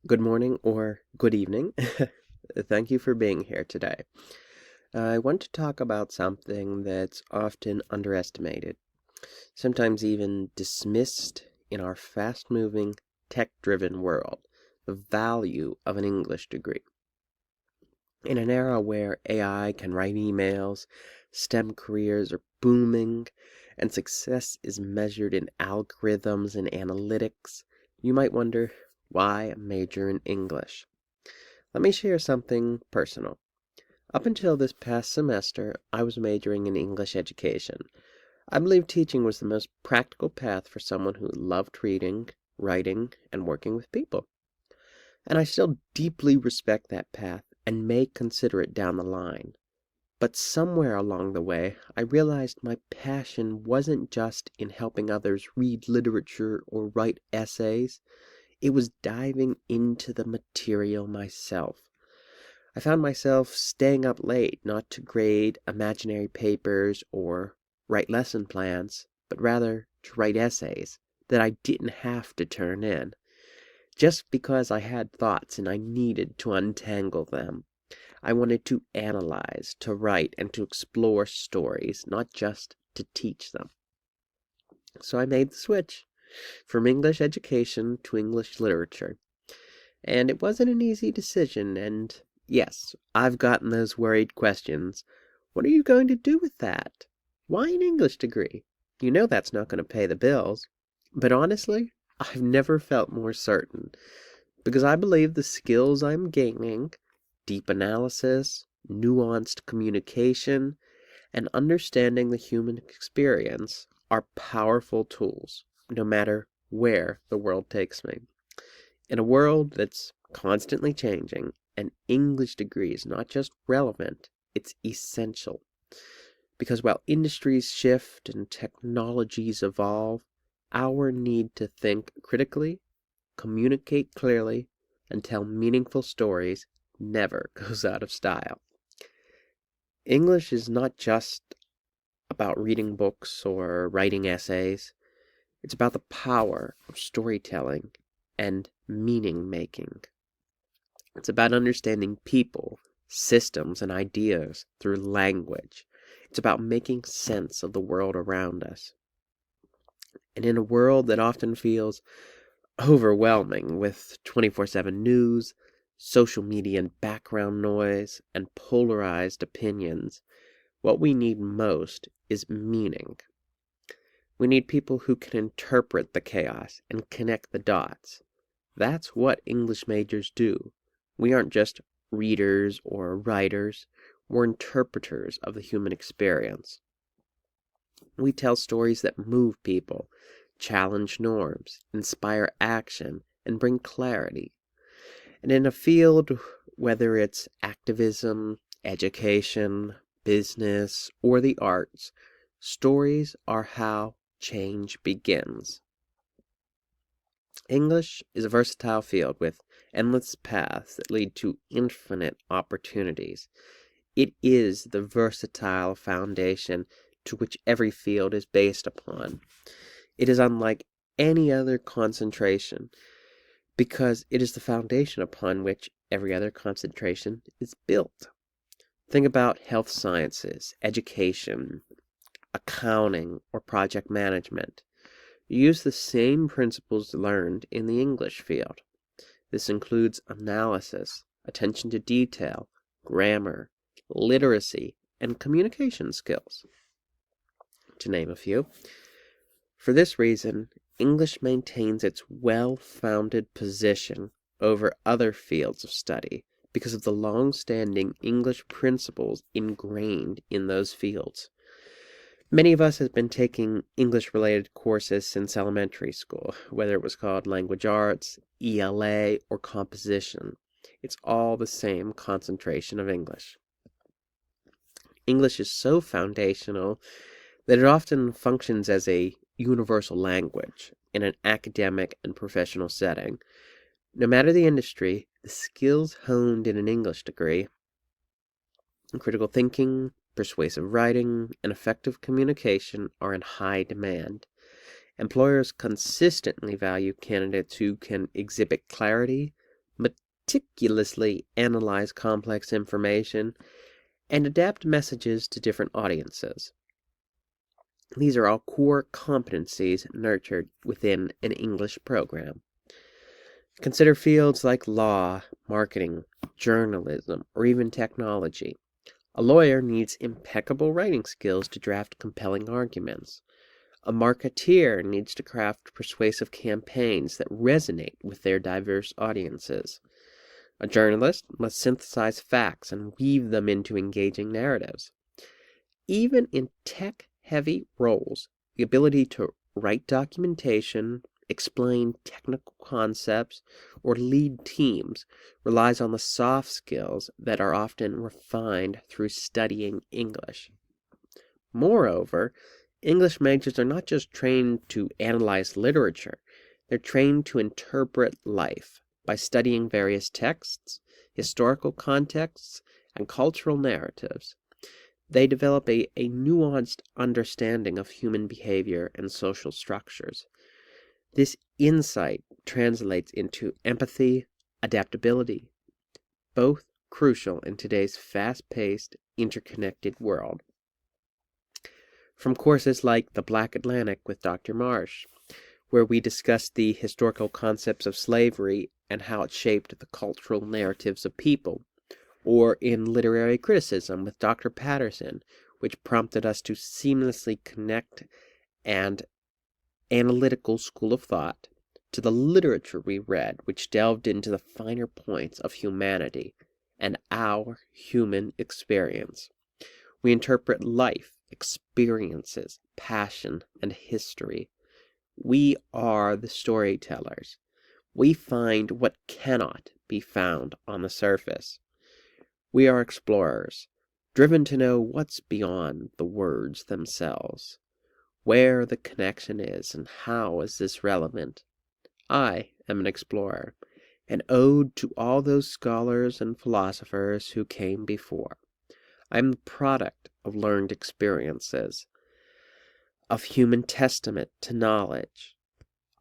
Good morning or good evening. Thank you for being here today. I want to talk about something that's often underestimated, sometimes even dismissed in our fast-moving, tech-driven world, the value of an English degree. In an era where AI can write emails, STEM careers are booming, and success is measured in algorithms and analytics, you might wonder, why major in English? Let me share something personal. Up until this past semester, I was majoring in English education. I believed teaching was the most practical path for someone who loved reading, writing, and working with people. And I still deeply respect that path and may consider it down the line. But somewhere along the way, I realized my passion wasn't just in helping others read literature or write essays. It was diving into the material myself. I found myself staying up late not to grade imaginary papers or write lesson plans, but rather to write essays that I didn't have to turn in, just because I had thoughts and I needed to untangle them. I wanted to analyze, to write, and to explore stories, not just to teach them. So I made the switch from English education to English literature. And it wasn't an easy decision, and yes, I've gotten those worried questions. What are you going to do with that? Why an English degree? You know that's not going to pay the bills. But honestly, I've never felt more certain, because I believe the skills I'm gaining, deep analysis, nuanced communication, and understanding the human experience, are powerful tools, no matter where the world takes me. In a world that's constantly changing, an English degree is not just relevant, it's essential. Because while industries shift and technologies evolve, our need to think critically, communicate clearly, and tell meaningful stories never goes out of style. English is not just about reading books or writing essays. It's about the power of storytelling and meaning making. It's about understanding people, systems, and ideas through language. It's about making sense of the world around us. And in a world that often feels overwhelming with 24/7 news, social media and background noise, and polarized opinions, what we need most is meaning. We need people who can interpret the chaos and connect the dots. That's what English majors do. We aren't just readers or writers, we're interpreters of the human experience. We tell stories that move people, challenge norms, inspire action, and bring clarity. And in a field, whether it's activism, education, business, or the arts, stories are how change begins. English is a versatile field with endless paths that lead to infinite opportunities. It is the versatile foundation to which every field is based upon. It is unlike any other concentration because it is the foundation upon which every other concentration is built. Think about health sciences, education, accounting, or project management. You use the same principles learned in the English field. This includes analysis, attention to detail, grammar, literacy, and communication skills, to name a few. For this reason, English maintains its well-founded position over other fields of study because of the long-standing English principles ingrained in those fields. Many of us have been taking English-related courses since elementary school, whether it was called language arts, ELA, or composition. It's all the same concentration of English. English is so foundational that it often functions as a universal language in an academic and professional setting. No matter the industry, the skills honed in an English degree, critical thinking, persuasive writing, and effective communication are in high demand. Employers consistently value candidates who can exhibit clarity, meticulously analyze complex information, and adapt messages to different audiences. These are all core competencies nurtured within an English program. Consider fields like law, marketing, journalism, or even technology. A lawyer needs impeccable writing skills to draft compelling arguments. A marketeer needs to craft persuasive campaigns that resonate with their diverse audiences. A journalist must synthesize facts and weave them into engaging narratives. Even in tech-heavy roles, the ability to write documentation, explain technical concepts, or lead teams relies on the soft skills that are often refined through studying English. Moreover, English majors are not just trained to analyze literature, they're trained to interpret life by studying various texts, historical contexts, and cultural narratives. They develop a nuanced understanding of human behavior and social structures. This insight translates into empathy, adaptability, both crucial in today's fast-paced, interconnected world. From courses like The Black Atlantic with Dr. Marsh, where we discussed the historical concepts of slavery and how it shaped the cultural narratives of people, or in Literary Criticism with Dr. Patterson, which prompted us to seamlessly connect an analytical school of thought to the literature we read, which delved into the finer points of humanity and our human experience. We interpret life, experiences, passion, and history. We are the storytellers. We find what cannot be found on the surface. We are explorers, driven to know what's beyond the words themselves, where the connection is and how is this relevant. I am an explorer, an ode to all those scholars and philosophers who came before. I am the product of learned experiences, of human testament to knowledge.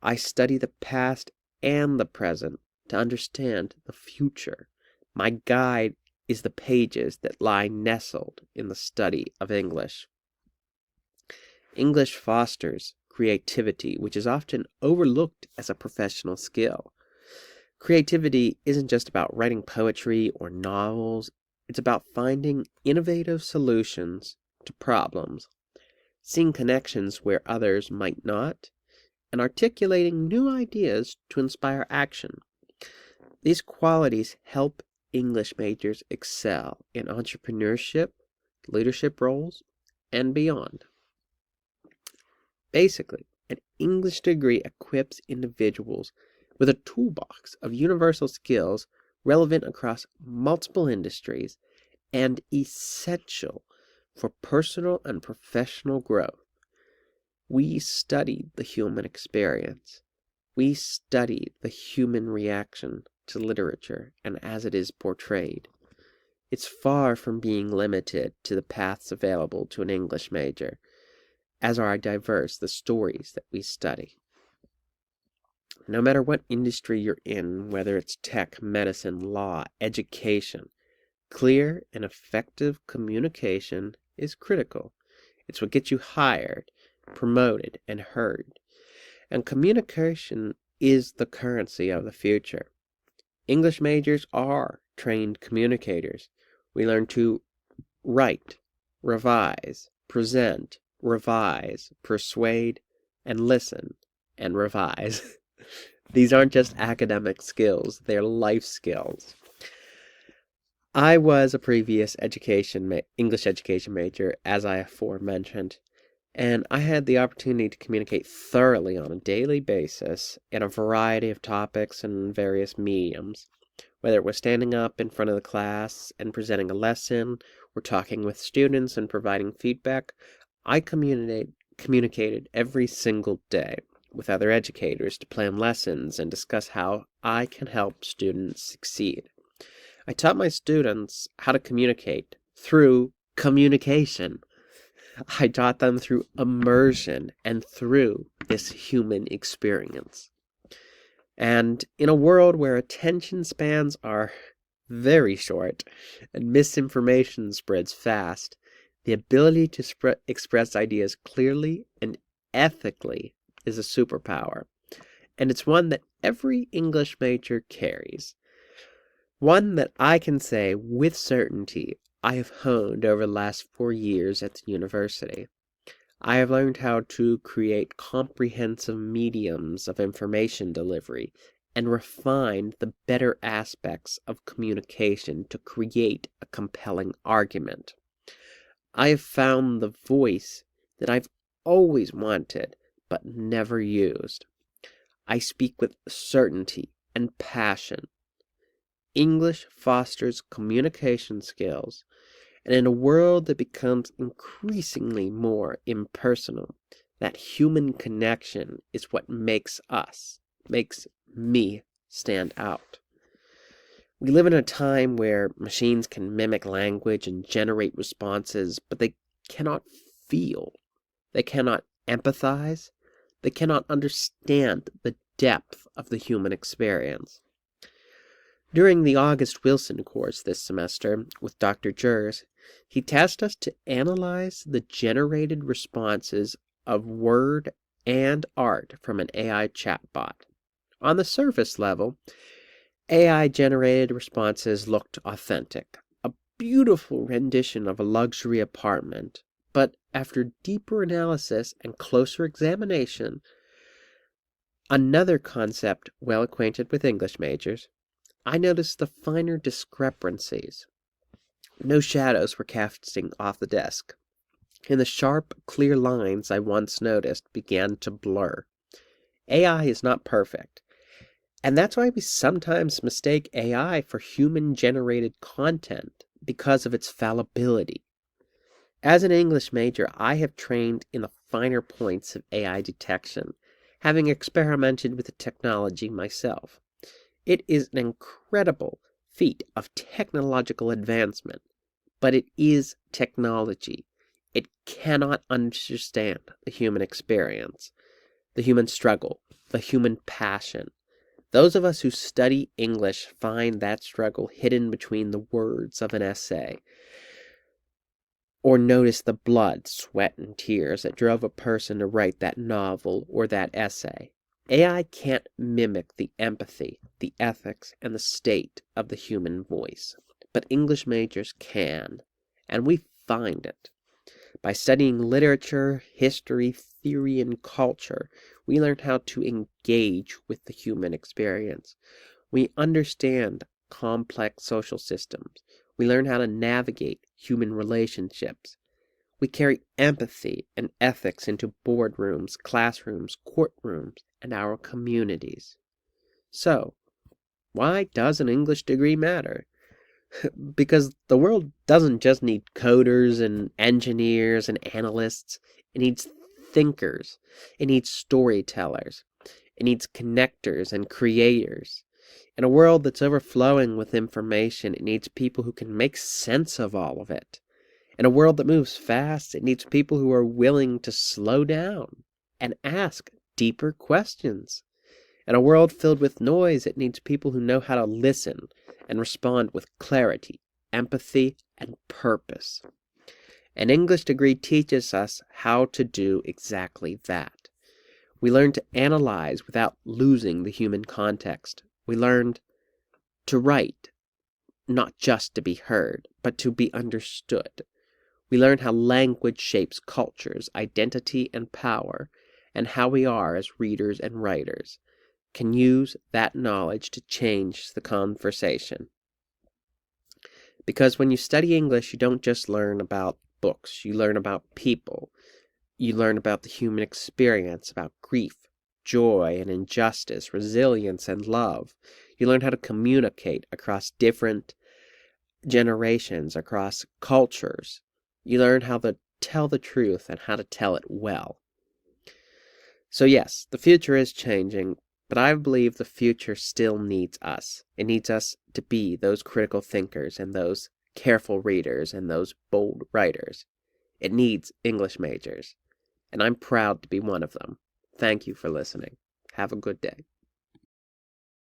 I study the past and the present to understand the future. My guide is the pages that lie nestled in the study of English. English fosters creativity, which is often overlooked as a professional skill. Creativity isn't just about writing poetry or novels, it's about finding innovative solutions to problems, seeing connections where others might not, and articulating new ideas to inspire action. These qualities help English majors excel in entrepreneurship, leadership roles, and beyond. Basically, an English degree equips individuals with a toolbox of universal skills relevant across multiple industries and essential for personal and professional growth. We studied the human experience. We studied the human reaction to literature and as it is portrayed. It's far from being limited to the paths available to an English major, as are diverse the stories that we study. No matter what industry you're in, whether it's tech, medicine, law, education, clear and effective communication is critical. It's what gets you hired, promoted, and heard. And communication is the currency of the future. English majors are trained communicators. We learn to write, revise, present, revise, persuade, and listen, and revise. These aren't just academic skills, they're life skills. I was a previous English education major, as I aforementioned, and I had the opportunity to communicate thoroughly on a daily basis in a variety of topics and various mediums, whether it was standing up in front of the class and presenting a lesson, or talking with students and providing feedback. I communicated every single day with other educators to plan lessons and discuss how I can help students succeed. I taught my students how to communicate through communication. I taught them through immersion and through this human experience. And in a world where attention spans are very short and misinformation spreads fast, the ability to express ideas clearly and ethically is a superpower. And it's one that every English major carries. One that I can say with certainty I have honed over the last 4 years at the university. I have learned how to create comprehensive mediums of information delivery and refine the better aspects of communication to create a compelling argument. I have found the voice that I've always wanted but never used. I speak with certainty and passion. English fosters communication skills, and in a world that becomes increasingly more impersonal, that human connection is what makes me stand out. We live in a time where machines can mimic language and generate responses, but they cannot feel. They cannot empathize. They cannot understand the depth of the human experience. During the August Wilson course this semester with Dr. Jers, he tasked us to analyze the generated responses of word and art from an AI chatbot. On the surface level, AI-generated responses looked authentic, a beautiful rendition of a luxury apartment, but after deeper analysis and closer examination, another concept well acquainted with English majors, I noticed the finer discrepancies. No shadows were casting off the desk, and the sharp, clear lines I once noticed began to blur. AI is not perfect, and that's why we sometimes mistake AI for human-generated content because of its fallibility. As an English major, I have trained in the finer points of AI detection, having experimented with the technology myself. It is an incredible feat of technological advancement, but it is technology. It cannot understand the human experience, the human struggle, the human passion. Those of us who study English find that struggle hidden between the words of an essay, or notice the blood, sweat, and tears that drove a person to write that novel or that essay. AI can't mimic the empathy, the ethics, and the state of the human voice, but English majors can, and we find it. By studying literature, history, theory, and culture, we learn how to engage with the human experience. We understand complex social systems. We learn how to navigate human relationships. We carry empathy and ethics into boardrooms, classrooms, courtrooms, and our communities. So, why does an English degree matter? Because the world doesn't just need coders and engineers and analysts. It needs thinkers. It needs storytellers. It needs connectors and creators. In a world that's overflowing with information, it needs people who can make sense of all of it. In a world that moves fast, it needs people who are willing to slow down and ask deeper questions. In a world filled with noise, it needs people who know how to listen and respond with clarity, empathy, and purpose. An English degree teaches us how to do exactly that. We learn to analyze without losing the human context. We learned to write, not just to be heard, but to be understood. We learn how language shapes cultures, identity, and power, and how we are as readers and writers can use that knowledge to change the conversation. Because when you study English, you don't just learn about books, you learn about people. You learn about the human experience, about grief, joy, and injustice, resilience, and love. You learn how to communicate across different generations, across cultures. You learn how to tell the truth and how to tell it well. So yes, the future is changing, but I believe the future still needs us. It needs us to be those critical thinkers and those careful readers and those bold writers. It needs English majors, and I'm proud to be one of them. Thank you for listening. Have a good day.